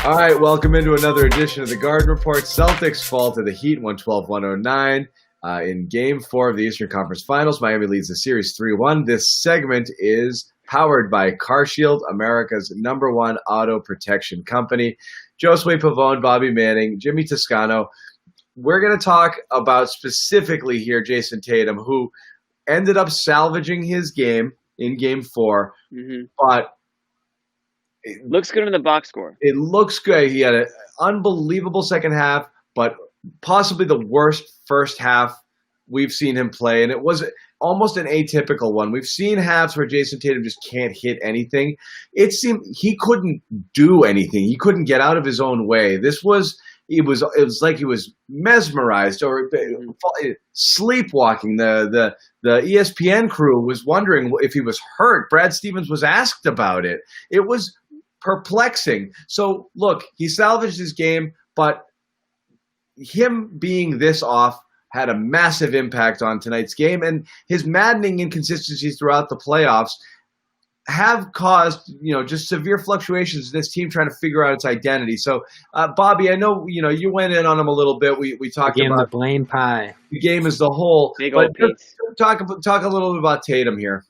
All right, welcome into another edition of the Garden Report. Celtics fall to the Heat 112-109 in Game 4 of the Eastern Conference Finals. Miami leads the series 3-1. This segment is powered by CarShield, America's #1 auto protection company. Josue, Pavon, Bobby Manning, Jimmy Toscano. We're going to talk about specifically here Jayson Tatum, who ended up salvaging his game in Game 4, but looks good in the box score. It looks good. He had an unbelievable second half, but possibly the worst first half we've seen him play. And it was almost an atypical one. We've seen halves where Jayson Tatum just can't hit anything. It seemed he couldn't do anything. He couldn't get out of his own way. It was like he was mesmerized or sleepwalking. The ESPN crew was wondering if he was hurt. Brad Stevens was asked about it. It was perplexing. So, look, he salvaged his game, but him being this off had a massive impact on tonight's game, and his maddening inconsistencies throughout the playoffs have caused, just severe fluctuations in this team trying to figure out its identity. So, Bobby, I know, you went in on him a little bit. We talked about the blame pie. The game as the whole. Big but old piece. talk a little bit about Tatum here.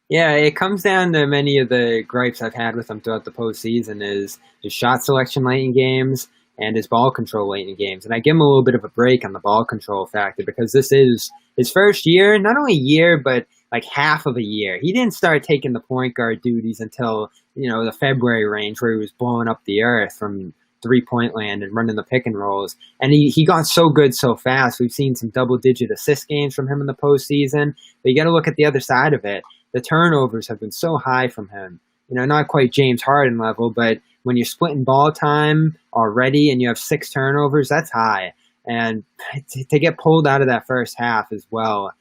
Yeah, it comes down to many of the gripes I've had with him throughout the postseason is his shot selection late in games and his ball control late in games. And I give him a little bit of a break on the ball control factor because this is his first year, not only a year, but like half of a year. He didn't start taking the point guard duties until, the February range where he was blowing up the earth from three-point land and running the pick and rolls. And he got so good so fast. We've seen some double-digit assist games from him in the postseason. But you got to look at the other side of it. The turnovers have been so high from him. Not quite James Harden level, but when you're splitting ball time already and you have 6 turnovers, that's high. And to get pulled out of that first half as well,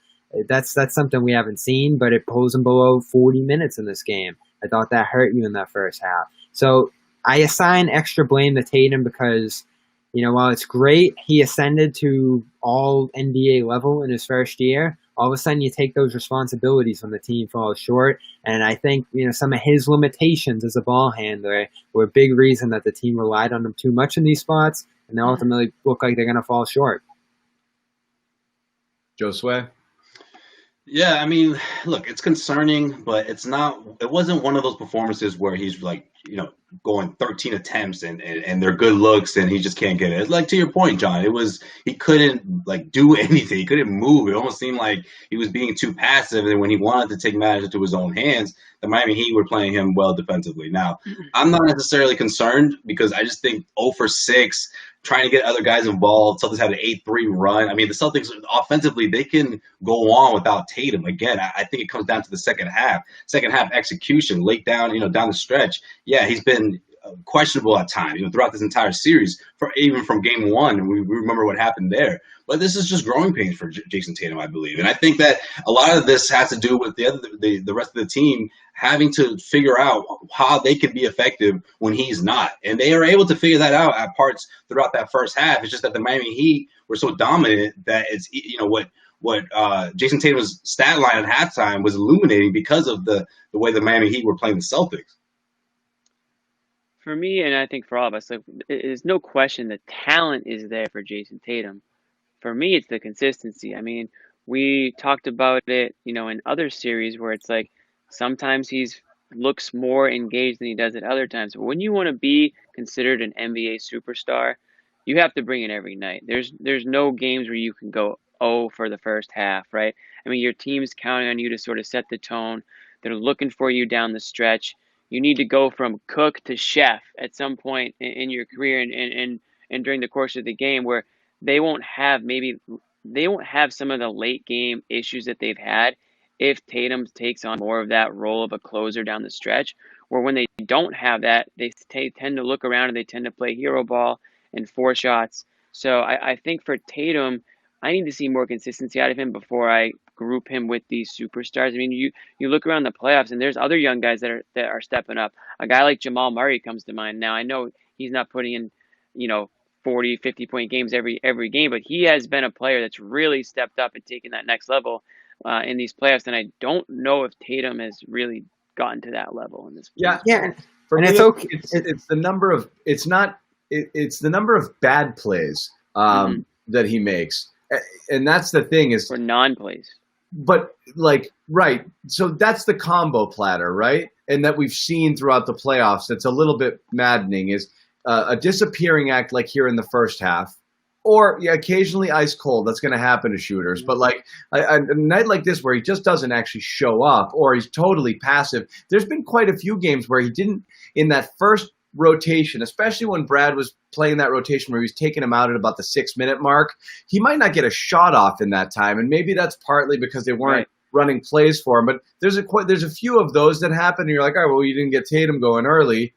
that's something we haven't seen, but it pulls him below 40 minutes in this game. I thought that hurt you in that first half. So I assign extra blame to Tatum because, while it's great he ascended to all NBA level in his first year, all of a sudden you take those responsibilities when the team falls short. And I think, some of his limitations as a ball handler were a big reason that the team relied on him too much in these spots, and they ultimately look like they're going to fall short. Josue? Yeah, I mean, look, it's concerning, but it wasn't one of those performances where he's like, going 13 attempts and they're good looks and he just can't get it. It's like, to your point, John, he couldn't do anything. He couldn't move. It almost seemed like he was being too passive. And when he wanted to take matters into his own hands, the Miami Heat were playing him well defensively. Now, I'm not necessarily concerned because I just think 0 for 6, trying to get other guys involved. Celtics had an 8-3 run. I mean, the Celtics offensively, they can go on without Tatum. Again, I think it comes down to the second half execution, late down, down the stretch. Yeah, he's been questionable at times, throughout this entire series, even from Game 1, and we remember what happened there. But this is just growing pains for Jayson Tatum, I believe, and I think that a lot of this has to do with the rest of the team having to figure out how they can be effective when he's not, and they are able to figure that out at parts throughout that first half. It's just that the Miami Heat were so dominant that it's what Jayson Tatum's stat line at halftime was illuminating because of the way the Miami Heat were playing the Celtics. For me, and I think for all of us, there's no question the talent is there for Jayson Tatum. For me, it's the consistency. I mean, we talked about it, in other series where it's like sometimes he's looks more engaged than he does at other times. But when you want to be considered an NBA superstar, you have to bring it every night. There's no games where you can go 0 for the first half, right? I mean, your team's counting on you to sort of set the tone. They're looking for you down the stretch. You need to go from cook to chef at some point in your career and during the course of the game where they won't have some of the late game issues that they've had if Tatum takes on more of that role of a closer down the stretch, or when they don't have that, they tend to look around and they tend to play hero ball and 4 shots. So I think for Tatum, I need to see more consistency out of him before I group him with these superstars. I mean, you look around the playoffs and there's other young guys that are stepping up. A guy like Jamal Murray comes to mind. Now, I know he's not putting in, 40, 50-point games every game, but he has been a player that's really stepped up and taken that next level in these playoffs. And I don't know if Tatum has really gotten to that level in this. Yeah. For And me, it's okay. it's the number of it's the number of bad plays that he makes, and that's the thing is Or non-plays. but like right, so that's the combo platter, right? And that we've seen throughout the playoffs. That's a little bit maddening. Is a disappearing act like here in the first half, or occasionally ice cold. That's going to happen to shooters. But like a night like this where he just doesn't actually show up, or he's totally passive. There's been quite a few games where he didn't in that first rotation, especially when Brad was playing that rotation where he was taking him out at about the 6-minute mark. He might not get a shot off in that time, and maybe that's partly because they weren't running plays for him. But there's a few of those that happen, and you're like, all right, well, you didn't get Tatum going early.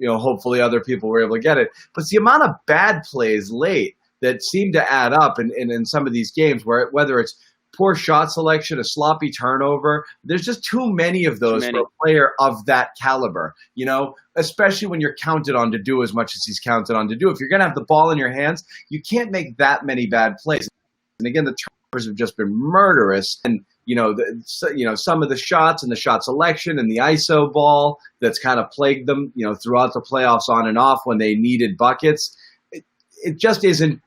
Hopefully other people were able to get it. But it's the amount of bad plays late that seem to add up in some of these games where whether it's poor shot selection, a sloppy turnover, there's just too many of those for a player of that caliber, especially when you're counted on to do as much as he's counted on to do. If you're going to have the ball in your hands, you can't make that many bad plays. And again, the turnovers have just been murderous. And, some of the shots and the shot selection and the ISO ball that's kind of plagued them, throughout the playoffs on and off when they needed buckets. It just isn't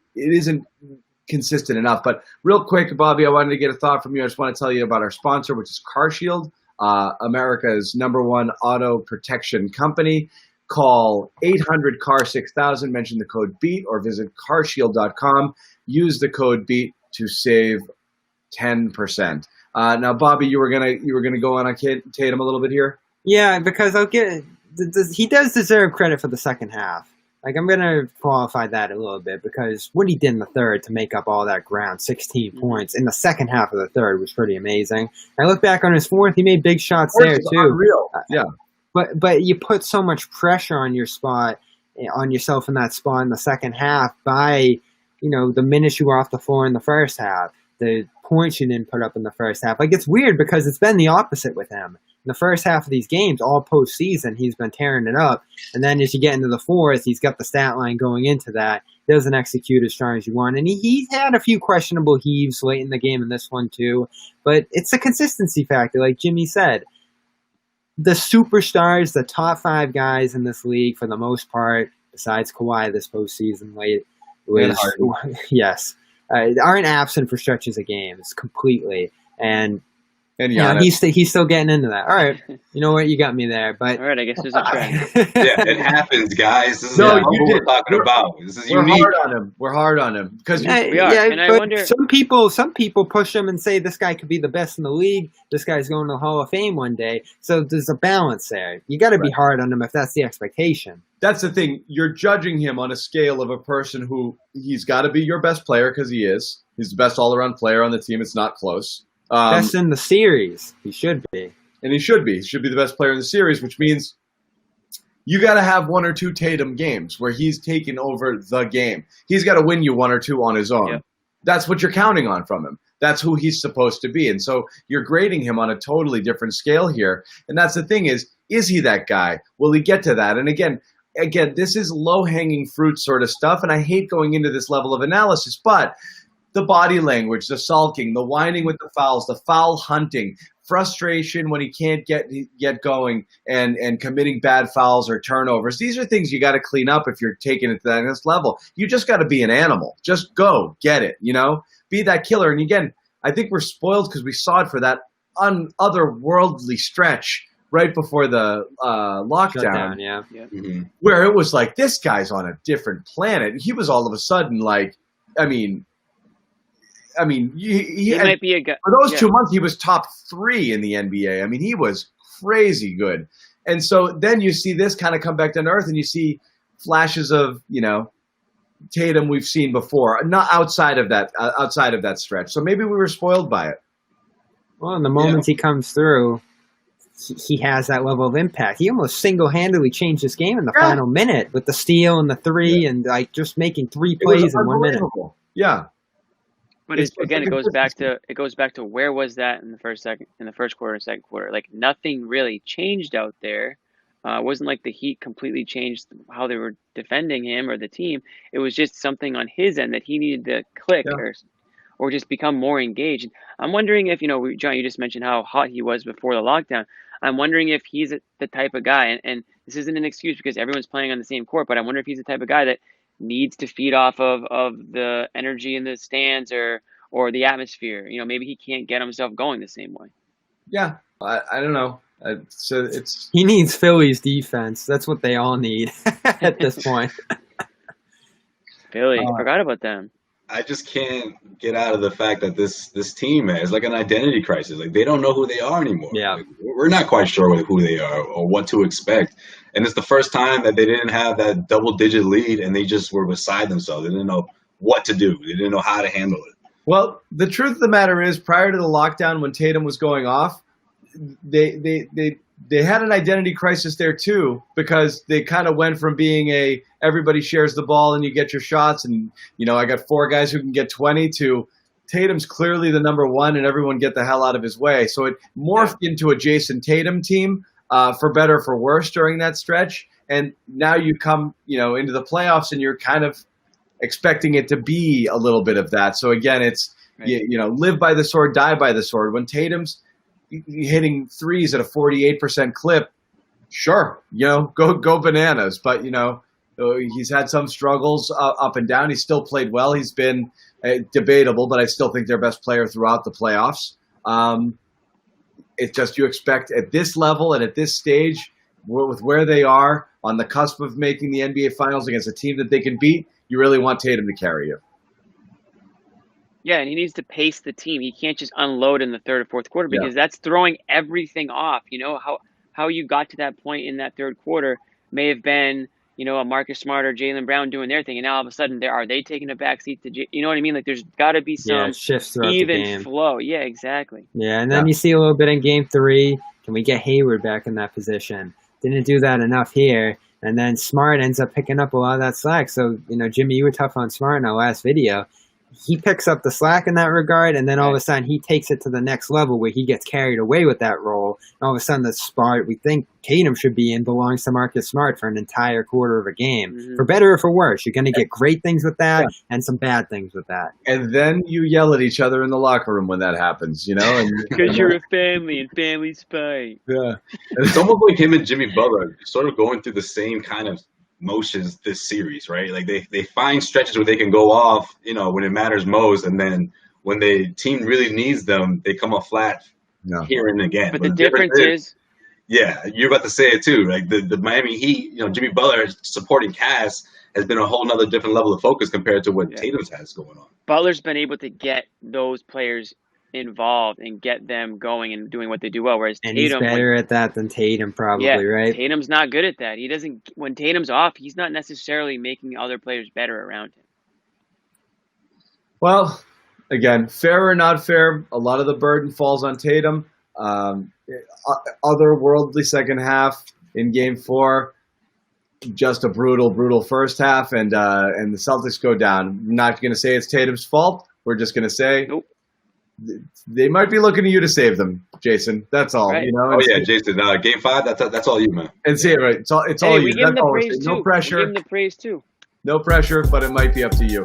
consistent enough. But real quick, Bobby, I wanted to get a thought from you. I just want to tell you about our sponsor, which is CarShield, America's #1 auto protection company. Call 800-CAR-6000, mention the code BEAT, or visit carshield.com. Use the code BEAT to save 10%. Now, Bobby, you were gonna go on Tatum a little bit here. Yeah, because he does deserve credit for the second half. Like, I'm going to qualify that a little bit because what he did in the third to make up all that ground, 16 points, in the second half of the third was pretty amazing. I look back on his fourth, he made big shots there, too. Unreal. Yeah. But you put so much pressure on yourself in that spot in the second half by, the minutes you were off the floor in the first half, the points you didn't put up in the first half. Like, it's weird because it's been the opposite with him. In the first half of these games, all postseason, he's been tearing it up. And then as you get into the fourth, he's got the stat line going into that. He doesn't execute as strong as you want. And he's had a few questionable heaves late in the game in this one, too. But it's a consistency factor, like Jimmy said. The superstars, the top 5 guys in this league, for the most part, besides Kawhi this postseason late, aren't absent for stretches of games completely. And he's still getting into that. All right, you know what? You got me there. But all right, I guess there's a trend. Yeah, it happens, guys. This is what we're talking about. This is unique. We're hard on him because we are. And I wonder, some people push him and say this guy could be the best in the league. This guy's going to the Hall of Fame one day. So there's a balance there. You got to be hard on him if that's the expectation. That's the thing. You're judging him on a scale of a person who he's got to be your best player because he is. He's the best all-around player on the team. It's not close. Best in the series. He should be. And he should be. He should be the best player in the series, which means you got to have 1 or 2 Tatum games where he's taken over the game. He's got to win you 1 or 2 on his own. Yep. That's what you're counting on from him. That's who he's supposed to be. And so you're grading him on a totally different scale here. And that's the thing is he that guy? Will he get to that? And again, this is low-hanging fruit sort of stuff, and I hate going into this level of analysis, but the body language, the sulking, the whining with the fouls, the foul hunting, frustration when he can't get going, and committing bad fouls or turnovers. These are things you got to clean up if you're taking it to that next level. You just got to be an animal. Just go get it. Be that killer. And again, I think we're spoiled because we saw it for that otherworldly stretch right before the lockdown, where it was like this guy's on a different planet. He was all of a sudden like, he might be a guy. For those 2 months, he was top 3 in the NBA. He was crazy good. And so then you see this kind of come back to earth, and you see flashes of, Tatum we've seen before, not outside of that stretch. So maybe we were spoiled by it. Well, in the moments he comes through, he has that level of impact. He almost single-handedly changed his game in the final minute with the steal and the 3 and like just making 3 plays in 1 minute. Yeah. But it goes back to where was that in the first quarter and second quarter? Like nothing really changed out there. It wasn't like the Heat completely changed how they were defending him or the team. It was just something on his end that he needed to click or just become more engaged. I'm wondering if John, you just mentioned how hot he was before the lockdown. I'm wondering if he's the type of guy, and this isn't an excuse because everyone's playing on the same court, but I wonder if he's the type of guy that needs to feed off of the energy in the stands or the atmosphere. Maybe he can't get himself going the same way. Yeah, I don't know. So he needs Philly's defense. That's what they all need at this point. Philly, I forgot about them. I just can't get out of the fact that this team is like an identity crisis. Like, they don't know who they are anymore. Yeah. Like, we're not quite sure who they are or what to expect. And it's the first time that they didn't have that double-digit lead, and they just were beside themselves. They didn't know what to do. They didn't know how to handle it. Well, the truth of the matter is, prior to the lockdown, when Tatum was going off, they had an identity crisis there too, because they kind of went from being everybody shares the ball and you get your shots, and I got 4 guys who can get 20, to Tatum's clearly the number 1 and everyone get the hell out of his way. So it morphed into a Jayson Tatum team, for better or for worse, during that stretch. And now you come into the playoffs and you're kind of expecting it to be a little bit of that. So again, it's right. Live by the sword, die by the sword. When Tatum's hitting threes at a 48% clip, sure, go bananas. But he's had some struggles up and down. He's still played well. He's been debatable, but I still think their best player throughout the playoffs. It's just, you expect at this level and at this stage, with where they are on the cusp of making the NBA Finals against a team that they can beat, you really want Tatum to carry you. Yeah, and he needs to pace the team. He can't just unload in the third or fourth quarter, because that's throwing everything off. How you got to that point in that third quarter may have been, a Marcus Smart or Jaylen Brown doing their thing, and now all of a sudden are they taking a backseat to you know what I mean? Like, there's got to be some shifts throughout the even game. flow. Yeah, exactly. Yeah, and then you see a little bit in Game 3. Can we get Hayward back in that position? Didn't do that enough here. And then Smart ends up picking up a lot of that slack. So, Jimmy, you were tough on Smart in our last video. He picks up the slack in that regard, and then all of a sudden he takes it to the next level where he gets carried away with that role. And all of a sudden the spot we think Tatum should be in belongs to Marcus Smart for an entire quarter of a game. Mm-hmm. For better or for worse, you're going to get great things with that and some bad things with that. And then you yell at each other in the locker room when that happens, Because you're a family and family's fight. Yeah. It's almost like him and Jimmy Butler sort of going through the same kind of motions this series, right? Like, they find stretches where they can go off, when it matters most, and then when the team really needs them, they come up flat here and again. But the difference is, yeah, you're about to say it too. Like, the Miami Heat, Jimmy Butler's supporting cast has been a whole nother different level of focus compared to what Tatum's has going on. Butler's been able to get those players involved and get them going and doing what they do well, whereas and Tatum, he's better at that than Tatum, probably, right? Tatum's not good at that. He doesn't. When Tatum's off, he's not necessarily making other players better around him. Well, again, fair or not fair, a lot of the burden falls on Tatum. Otherworldly second half in Game 4, just a brutal first half, and the Celtics go down. I'm not going to say it's Tatum's fault. We're just going to say, nope. They might be looking to you to save them, Jason. That's all. Right. Oh yeah, Jason. Game 5. That's all you, man. And see it right. It's all you. We give him the praise too. No pressure. We give him the praise too. No pressure, but it might be up to you.